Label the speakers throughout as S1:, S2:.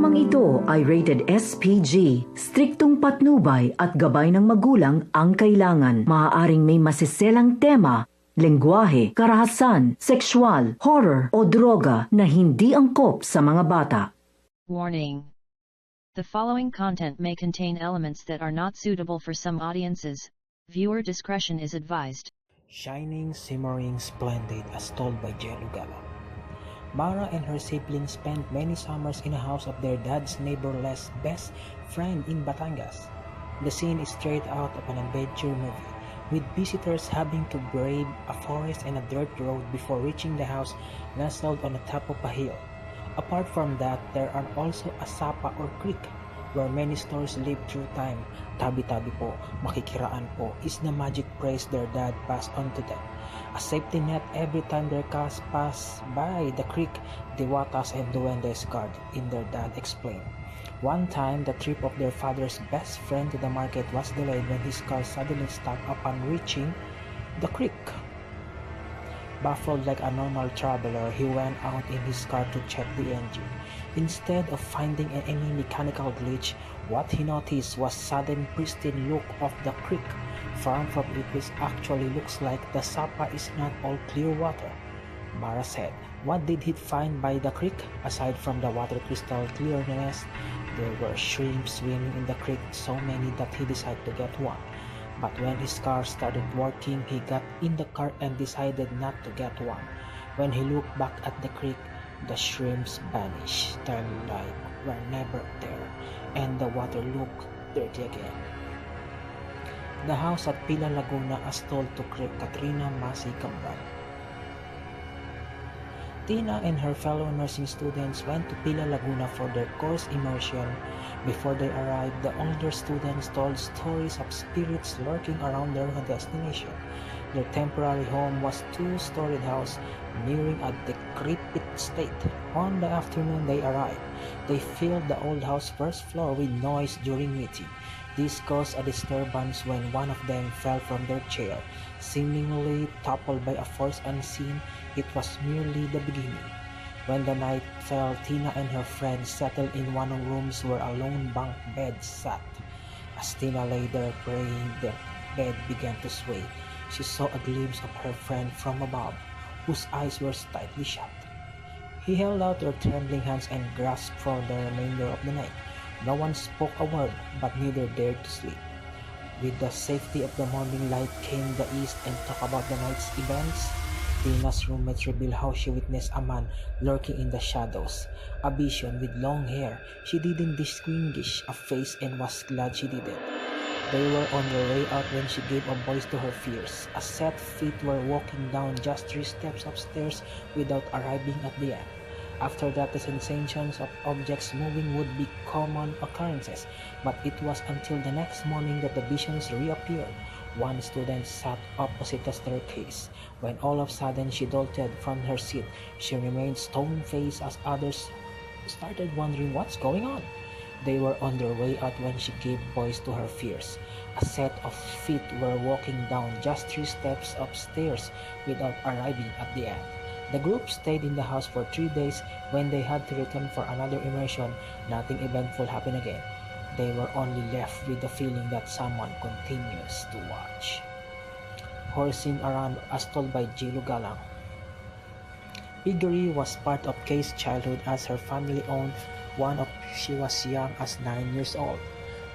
S1: Programang ito ay rated SPG. Striktong patnubay at gabay ng magulang ang kailangan. Maaaring may masiselang tema, lengguwahe, karahasan, sexual, horror o droga na hindi angkop sa mga bata.
S2: Warning. The following content may contain elements that are not suitable for some audiences. Viewer discretion is advised.
S3: Shining, simmering, splendid, as told by Jello Gala. Mara and her siblings spent many summers in a house of their dad's neighborless best friend in Batangas. The scene is straight out of an adventure movie, with visitors having to brave a forest and a dirt road before reaching the house nestled on the top of a hill. Apart from that, there are also a sapa or creek where many stories live through time. Tabi-tabi po, makikiraan po is the magic phrase their dad passed on to them. A safety net every time their cars pass by the creek, Diwatas and Duendes guard in their dad explained. One time, the trip of their father's best friend to the market was delayed when his car suddenly stopped upon reaching the creek. Baffled like a normal traveler, he went out in his car to check the engine. Instead of finding any mechanical glitch, what he noticed was sudden pristine look of the creek. Far from it, which actually looks like the sapa is not all clear water. Mara said, what did he find by the creek? Aside from the water crystal clearness, there were shrimp swimming in the creek, so many that he decided to get one. But when his car started working, he got in the car and decided not to get one. When he looked back at the creek, the shrimps vanished, turning like were never there, and the water looked dirty again. The house at Pila Laguna, as told to Katrina Masi Cambran. Tina and her fellow nursing students went to Pila Laguna for their course immersion. Before they arrived, the older students told stories of spirits lurking around their destination. Their temporary home was a two-storied house nearing a decrepit state. On the afternoon they arrived, they filled the old house first floor with noise during meeting. This caused a disturbance when one of them fell from their chair, seemingly toppled by a force unseen. It was merely the beginning. When the night fell, Tina and her friends settled in one of the rooms where a lone bunk bed sat. As Tina lay there praying, the bed began to sway. She saw a glimpse of her friend from above, whose eyes were tightly shut. He held out their trembling hands and grasped for the remainder of the night. No one spoke a word, but neither dared to sleep. With the safety of the morning light came the east and talk about the night's events. Tina's roommates revealed how she witnessed a man lurking in the shadows, a vision with long hair. She didn't distinguish a face and was glad she didn't. They were on their way out when she gave a voice to her fears. A set feet were walking down just 3 steps upstairs without arriving at the end. After that, the sensations of objects moving would be common occurrences, but it was until the next morning that the visions reappeared. One student sat opposite the staircase. When all of a sudden she jolted from her seat, she remained stone-faced as others started wondering what's going on. They were on their way out when she gave voice to her fears. A set of feet were walking down just 3 steps upstairs without arriving at the end. The group stayed in the house for 3 days. When they had to return for another immersion, nothing eventful happened again. They were only left with the feeling that someone continues to watch. Horsing around, as told by Jilu Galang. Piggery was part of Kay's childhood as her family owned one of she was young as 9 years old.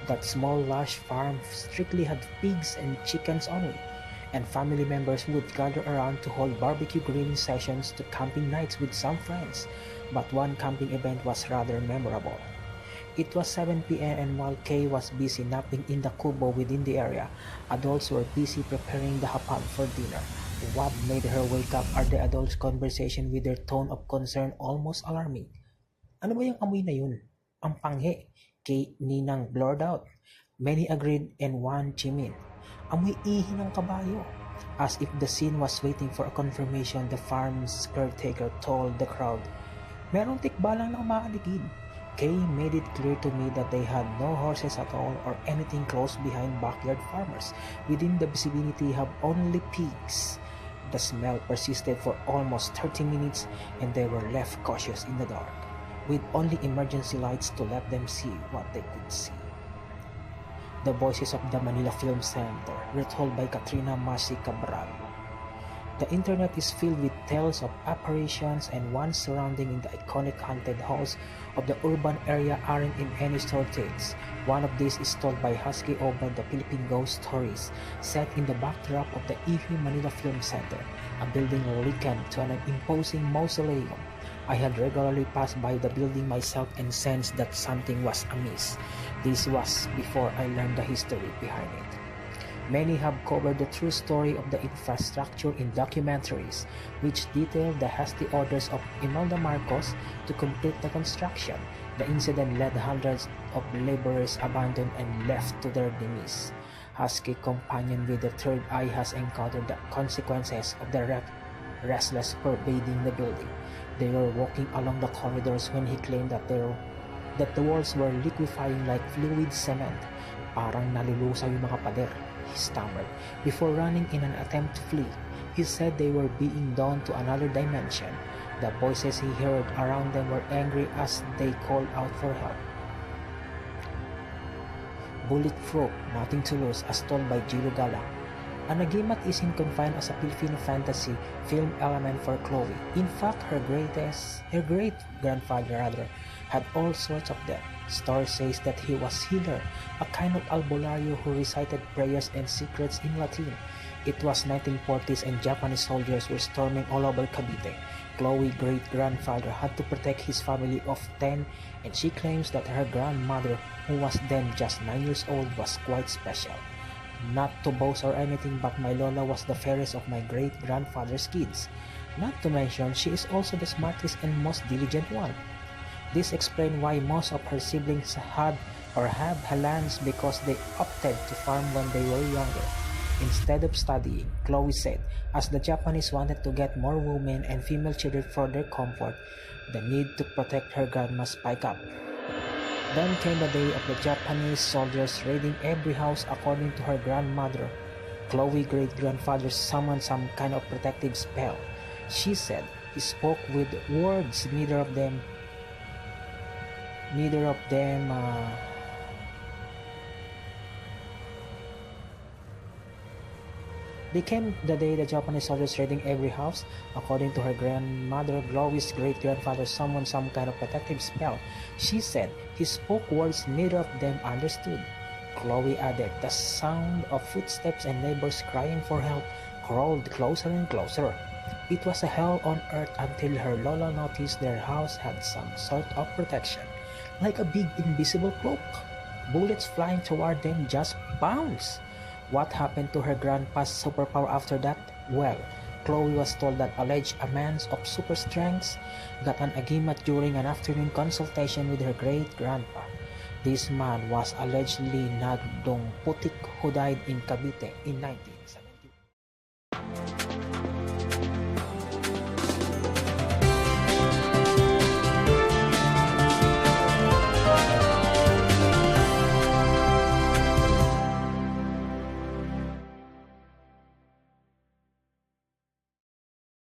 S3: That small lush farm strictly had pigs and chickens only, and family members would gather around to hold barbecue grilling sessions to camping nights with some friends. But one camping event was rather memorable. It was 7 p.m. and while Kay was busy napping in the kubo within the area, adults were busy preparing the hapag for dinner. What made her wake up are the adults' conversation with their tone of concern almost alarming. Ano ba yung amoy na yun? Ang panghe, Kay Ninang blurred out. Many agreed and one chimed in. Amoy ihi ng kabayo. As if the scene was waiting for a confirmation, the farm's caretaker told the crowd, merong tikbalang na umaaligid. Kay made it clear to me that they had no horses at all or anything close behind backyard farmers. Within the vicinity have only pigs. The smell persisted for almost 30 minutes and they were left cautious in the dark. with only emergency lights to let them see what they could see. The Voices of the Manila Film Center, retold by Katrina Masi Cabral. The internet is filled with tales of apparitions, and one surrounding in the iconic haunted halls of the urban area aren't in any short tales. One of these is told by Husky over the Philippine Ghost Stories, set in the backdrop of the EV Manila Film Center, a building likened to an imposing mausoleum. I had regularly passed by the building myself and sensed that something was amiss. This was before I learned the history behind it. Many have covered the true story of the infrastructure in documentaries, which detail the hasty orders of Imelda Marcos to complete the construction. The incident led hundreds of laborers abandoned and left to their demise. Husky, companion with the third eye, has encountered the consequences of the restless pervading the building. They were walking along the corridors when he claimed that the walls were liquefying like fluid cement. Parang nalulusaw yung mga pader, he stammered, before running in an attempt to flee. He said they were being drawn to another dimension. The voices he heard around them were angry as they called out for help. Bulletproof, Nothing to Lose, as told by Giro Gala. Anagimat isn't confined as a Filipino fantasy film element for Chloe. In fact, her great-grandfather had all sorts of them. Story says that he was healer, a kind of albulario who recited prayers and secrets in Latin. It was 1940s and Japanese soldiers were storming all over Cavite. Chloe's great-grandfather had to protect his family of 10, and she claims that her grandmother, who was then just 9 years old, was quite special. Not to boast or anything, but my Lola was the fairest of my great-grandfather's kids. Not to mention, she is also the smartest and most diligent one. This explains why most of her siblings had or have lands, because they opted to farm when they were younger, instead of studying. Chloe said, as the Japanese wanted to get more women and female children for their comfort, the need to protect her grandma spiked up. Then came the day of the Japanese soldiers raiding every house. According to her grandmother, Chloe's great-grandfather summoned some kind of protective spell. She said he spoke with words neither of them became the day the Japanese soldiers raiding every house. According to her grandmother, Chloe's great-grandfather summoned some kind of protective spell. She said he spoke words neither of them understood. Chloe added, the sound of footsteps and neighbors crying for help crawled closer and closer. It was a hell on earth until her Lola noticed their house had some sort of protection, like a big invisible cloak. Bullets flying toward them just bounced. What happened to her grandpa's superpower after that? Well, Chloe was told that alleged a man of super strength got an agimat during an afternoon consultation with her great-grandpa. This man was allegedly Nadong Putik, who died in Cavite in 1970.